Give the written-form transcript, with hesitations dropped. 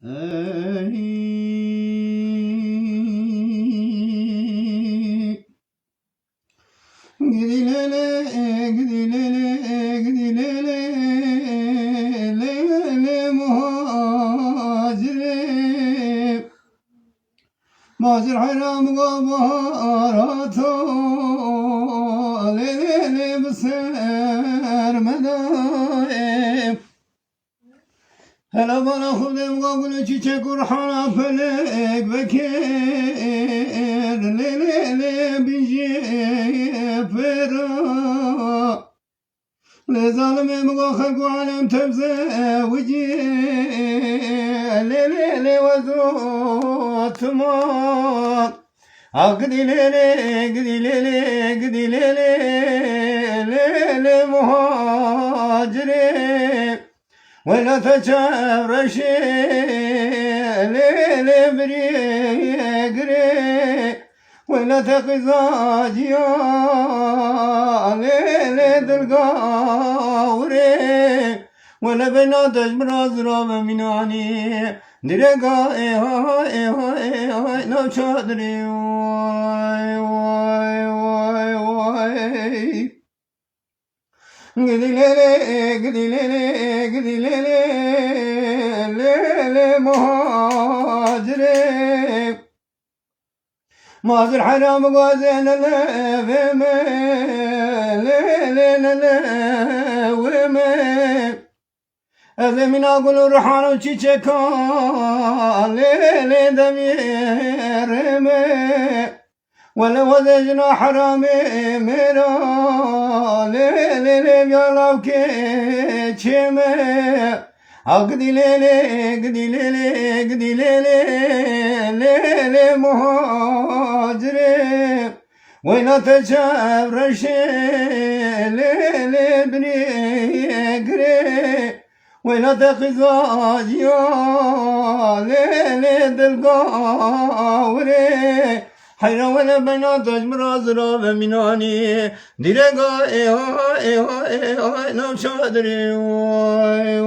Ey gidilele gidilele lele muhacire mazir haram gabaratı lele bser medaim hele bana hudem kabul çiçek urhana felek bekir lele bici fera لظالم مغاخر وعالم تبزوجي ليلي وزوت ما أقدي ليلي قدي ليلي قدي ليلي ليلي مهاجري ولا تشرشي ليلي بريقري ولا تقزاجيا ليلي دلقاوري ولا بناتج برازرا بمناني درقا ايها لو شادري واي قدي ليلي قدي ليلي قدي ليلي ليلي مهاجري مازر حرام غازين لفمي ليلي ومي هذا من أقول روحان وشيشكا ليلي دميرمي ولا وذجنا حرامي ميرا ليلي بيالاوكي چمي أقدي ليلي قدي ليلي قدي ليلي ليلي مهاجري وين تشرشي ليلي بنيقري وين تخزاجيا ليلي دلقاوري حيرا ولا بنات مرازرا بمناني درقا ايها لو شادري واي